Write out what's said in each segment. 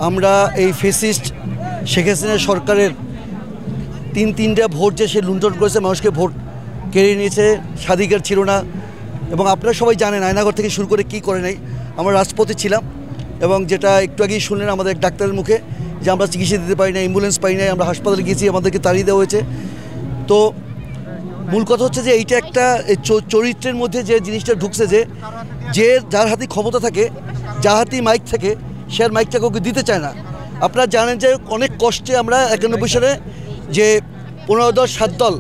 আমরা এই ফেসিস্ট শেখ হাসিনা সরকারের তিনটা ভোট যে সে লুণ্ঠন করেছে, মানুষকে ভোট কেড়ে নিয়েছে, স্বাধিকার ছিল না। এবং আপনারা সবাই জানেন আয়নাঘর থেকে শুরু করে কি করে নাই। আমরা রাজপথে ছিলাম এবং যেটা একটু আগেই শুনলেন আমাদের এক ডাক্তারের মুখে যে আমরা চিকিৎসা দিতে পারি না, অ্যাম্বুলেন্স পাই নাই, আমরা হাসপাতালে গিয়েছি, আমাদেরকে তাড়িয়ে দেওয়া হয়েছে। তো মূল কথা হচ্ছে যে এইটা একটা চরিত্রের মধ্যে যে জিনিসটা ঢুকছে যে যার হাতে ক্ষমতা থাকে, যার হাতে মাইক থাকে, সে আর মাইকটা কাউকে দিতে চায় না। আপনারা জানেন যে অনেক কষ্টে আমরা 91 সালে যে 15 দল 7 দল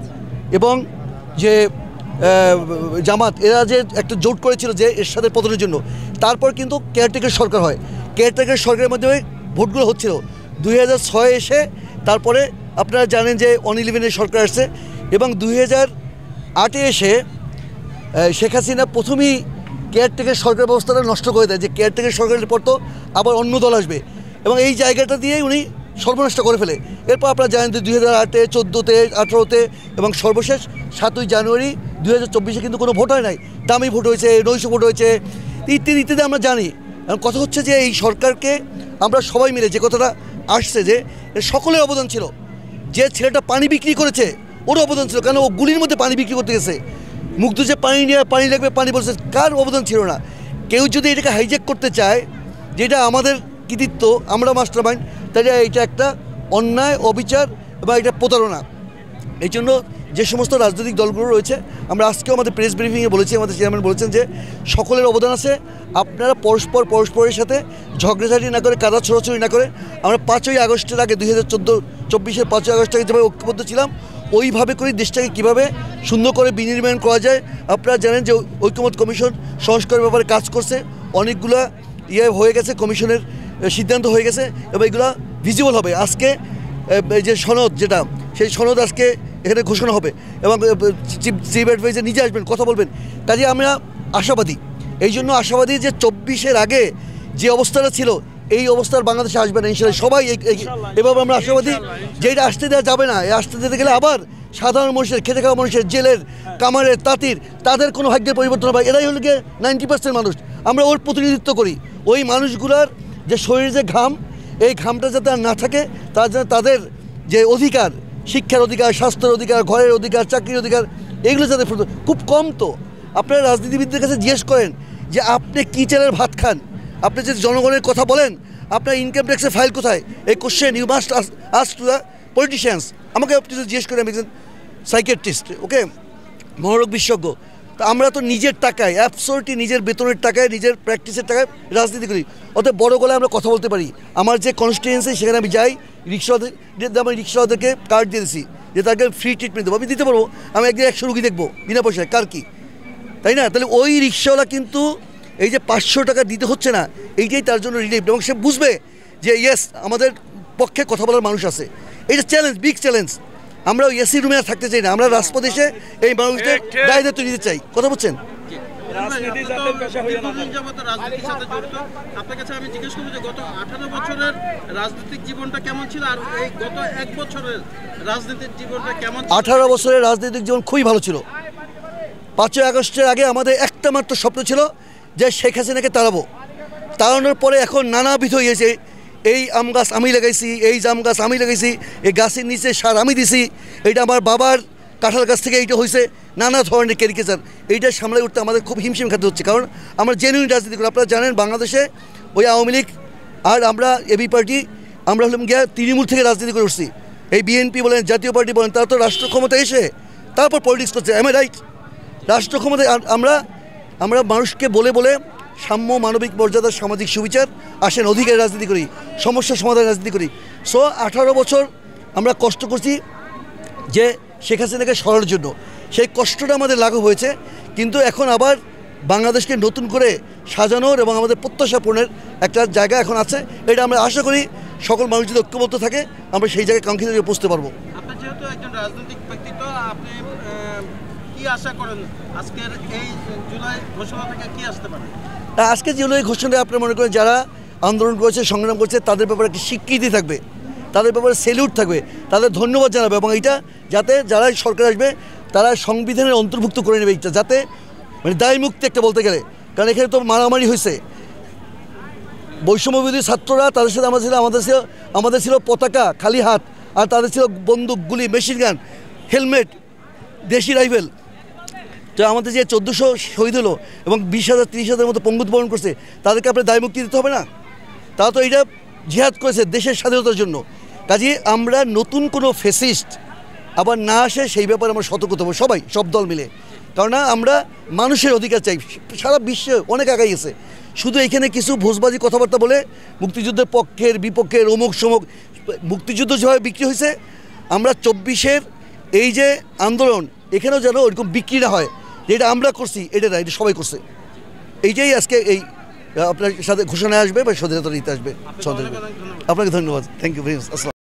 এবং যে জামাত এরা যে একটা জোট করেছিল যে এর সাথে পতনের জন্য, তারপর কিন্তু কেয়ারটেকার সরকার হয়। কেয়ারটেকার সরকারের মাধ্যমে ভোটগুলো হচ্ছিল। 2006 এসে তারপরে আপনারা জানেন যে অন-11-এর সরকার আসছে এবং 2008-এ এসে শেখ হাসিনা প্রথমেই কেয়ারটেকার সরকার ব্যবস্থাটা নষ্ট করে দেয়, যে কেয়ারটেকার সরকারের পর তো আবার অন্য দল আসবে এবং এই জায়গাটা দিয়েই উনি সর্বনাশটা করে ফেলে। এরপর আপনারা জানেন যে 2008-এ, 14-তে, 18-তে এবং সর্বশেষ 7ই জানুয়ারি 2024-এ কিন্তু কোনো ভোট হয় নাই। দামি ভোট হয়েছে, নৈশ ভোট হয়েছে, ইত্যাদি ইত্যাদি আমরা জানি। কথা হচ্ছে যে এই সরকারকে আমরা সবাই মিলে যে কথাটা আসছে যে সকলের অবদান ছিল। যে ছেলেটা পানি বিক্রি করেছে ওরও অবদান ছিল, কারণ ও গুলির মধ্যে পানি বিক্রি করতে গেছে। মুগ্ধ যে পানি নিয়ে পানি লাগবে পানি বলছে, কার অবদান ছিল না? কেউ যদি এটাকে হাইজ্যাক করতে চায় যেটা আমাদের কৃতিত্ব, আমরা মাস্টার মাইন্ড, তাহলে এটা একটা অন্যায়, অবিচার বা এটা প্রতারণা। এই জন্য যে সমস্ত রাজনৈতিক দলগুলো রয়েছে, আমরা আজকেও আমাদের প্রেস ব্রিফিংয়ে বলেছি, আমাদের চেয়ারম্যান বলেছেন যে সকলের অবদান আছে। আপনারা পরস্পরের সাথে ঝগড়াঝাটি না করে, কাদা ছোড়াছড়ি না করে, আমরা 5ই আগস্টের আগে 2024-এর 5ই আগস্ট আগে যেভাবে ঐক্যবদ্ধ ছিলাম, ওইভাবে করে দেশটাকে কীভাবে সুন্দর করে বিনির্মাণ করা যায়। আপনারা জানেন যে ঐক্যমত কমিশন সংস্কারের ব্যাপারে কাজ করছে, অনেকগুলো হয়ে গেছে, কমিশনের সিদ্ধান্ত হয়ে গেছে এবং এগুলো ভিজিবল হবে। আজকে যে সনদ, যেটা সেই সনদ আজকে এখানে ঘোষণা হবে এবং চিফ অ্যাডভাইজার নিজে আসবেন, কথা বলবেন। কাজে আমরা আশাবাদী, এই জন্য আশাবাদী যে 24-এর আগে যে অবস্থাটা ছিল এই অবস্থার বাংলাদেশে আসবে না ইনশাআল্লাহ। সবাই এভাবে আমরা আশাবাদী যে এটা আসতে দেওয়া যাবে না। আসতে দিতে গেলে আবার সাধারণ মানুষের, খেটে খাওয়া মানুষের, জেলের, কামারের, তাঁতির, তাদের কোনো ভাগ্যের পরিবর্তন হবে। এরাই হলো গিয়ে 90% মানুষ। আমরা ওর প্রতিনিধিত্ব করি। ওই মানুষগুলোর যে শরীরে যে ঘাম, এই ঘামটা যাতে আর না থাকে, তার জন্য তাদের যে অধিকার, শিক্ষার অধিকার, স্বাস্থ্যের অধিকার, ঘরের অধিকার, চাকরির অধিকার, এগুলো যাতে খুব কম। তো আপনারা রাজনীতিবিদদের কাছে জিজ্ঞেস করেন যে আপনি কী চালের ভাত খান, আপনি যদি জনগণের কথা বলেন, আপনার ইনকাম ট্যাক্সের ফাইল কোথায়? এই question you must ask to the politicians. আমাকে আপনি যদি জিজ্ঞেস করেন, আমি একজন সাইকিয়াট্রিস্ট, ওকে, মনোরোগ বিশেষজ্ঞ। তা আমরা তো নিজের টাকায়, অ্যাবসোলিউটলি নিজের বেতনের টাকায়, নিজের প্র্যাকটিসের টাকায় রাজনীতি করি। অতএব বড় গলায় আমরা কথা বলতে পারি। আমার যে কনস্টিটুয়েন্সি, সেখানে আমি যাই, আমি রিক্সাওয়াদেরকে কার্ড দিয়ে দিচ্ছি যে তাকে ফ্রি ট্রিটমেন্ট দেবো। আমি দিতে পারবো, আমি একদিন 100 রুগী দেখবো বিনা পয়সায়, কার কি, তাই না? তাহলে ওই রিক্সাওয়ালা কিন্তু এই যে 500 টাকা দিতে হচ্ছে না, এইটাই তার জন্য রিলিফ। এবং সে বুঝবে যে ইয়েস, আমাদের পক্ষে কথা বলার মানুষ আছে। এটা চ্যালেঞ্জ, বিগ চ্যালেঞ্জ। আমরা ওই এসি রুমে আর থাকতে চাই না, আমরা রাজপথে এসে এই মানুষদের দায় দায়িত্ব নিতে চাই। কথা বলছেন? আপনার কাছে আমি জিজ্ঞেস করবো যে গত 18 বছরের রাজনৈতিক জীবনটা কেমন ছিল আর এই গত 1 বছরের রাজনৈতিক জীবনটা কেমন? 18 বছরের রাজনৈতিক জীবন খুবই ভালো ছিল। 5ই আগস্টের আগে আমাদের একটা মাত্র স্বপ্ন ছিল যে শেখ হাসিনাকে তাড়াবো। তাড়ানোর পরে এখন নানাবিধ হয়েছে, এই আম গাছ আমি লাগাইছি, এই জাম গাছ আমি লাগাইছি, এই গাছের নিচে সার আমি দিছি, এইটা আমার বাবার কাঁঠাল গাছ থেকে এইটা হয়েছে, নানা ধরনের ক্যারিকেচার। এইটা সামলে উঠতে আমাদের খুব হিমশিম খেতে হচ্ছে, কারণ আমরা জেনুইন রাজনীতি করি। আপনারা জানেন বাংলাদেশে ওই আওয়ামী লীগ আর আমরা এবি পার্টি, আমরা হলাম গিয়া তৃণমূল থেকে রাজনীতি করে উঠছি। এই বিএনপি বলেন, জাতীয় পার্টি বলেন, তারা তো রাষ্ট্র ক্ষমতায় এসে তারপর পলিটিক্স করছে। Am I right? রাষ্ট্র ক্ষমতায় আমরা মানুষকে বলে বলে সাম্য, মানবিক মর্যাদা, সামাজিক সুবিচার, আসেন অধিকার রাজনীতি করি, সমস্যা সমাধান রাজনীতি করি। সো 18 বছর আমরা কষ্ট করছি যে শেখ হাসিনাকে সরানোর জন্য। সেই কষ্টটা আমাদের লাঘব হয়েছে, কিন্তু এখন আবার বাংলাদেশকে নতুন করে সাজানোর এবং আমাদের প্রত্যাশা পূরণের একটা জায়গা এখন আছে। এটা আমরা আশা করি সকল মানুষ যদি ঐক্যবদ্ধ থাকে, আমরা সেই জায়গায় কাঙ্ক্ষিত পৌঁছতে পারবো। আপনি যেহেতু একজন রাজনৈতিক ব্যক্তিত্ব, আপনি কি আশা করেন আজকের এই জুলাই ঘোষণা থেকে কি আসতে পারে? আজকে জুলাই ঘোষণায় আপনারা মনে করেন যারা আন্দোলন করেছে, সংগ্রাম করেছে, তাদের ব্যাপারে একটা স্বীকৃতি থাকবে, তাদের ব্যাপারে সেলিউট থাকবে, তাদের ধন্যবাদ জানাবে। এবং এইটা যাতে যারা সরকার আসবে তারা সংবিধানের অন্তর্ভুক্ত করে নেবে, এইটা যাতে মানে দায়মুক্তি একটা বলতে গেলে, কারণ এখানে তো মারামারি হয়েছে। বৈষম্যবিরোধী ছাত্ররা, তাদের সাথে আমাদের ছিল পতাকা, খালি হাত, আর তাদের ছিল বন্দুক, গুলি, মেশিন গান, হেলমেট, দেশি রাইফেল। তো আমাদের যে 1400 শহীদ হলো এবং 20,000 30,000 মতো পঙ্গুত্ব বরণ করছে, তাদেরকে আপনার দায়মুক্তি দিতে হবে না? তারা তো এটা জিহাদ করেছে দেশের স্বাধীনতার জন্য। কাজে আমরা নতুন কোনো ফেসিস্ট আবার না আসে সেই ব্যাপারে আমরা সতর্ক হবো সবাই, সব দল মিলে। কারণ আমরা মানুষের অধিকার চাই, সারা বিশ্বে অনেক আগাই গেছে। শুধু এখানে কিছু ভোজবাজি কথাবার্তা বলে মুক্তিযুদ্ধের পক্ষের বিপক্ষের অমুক সমুক, মুক্তিযুদ্ধ যেভাবে বিক্রি হয়েছে, আমরা 24-এর এই যে আন্দোলন এখানেও যেন ওইরকম বিক্রি না হয়, যেটা আমরা করছি এটা না, এটা সবাই করছে। এইটাই আজকে এই আপনার সাথে ঘোষণায় আসবে বা স্বাধীনতা নিতে আসবে। আপনাকে ধন্যবাদ, থ্যাংক ইউ ভেরি মাচ।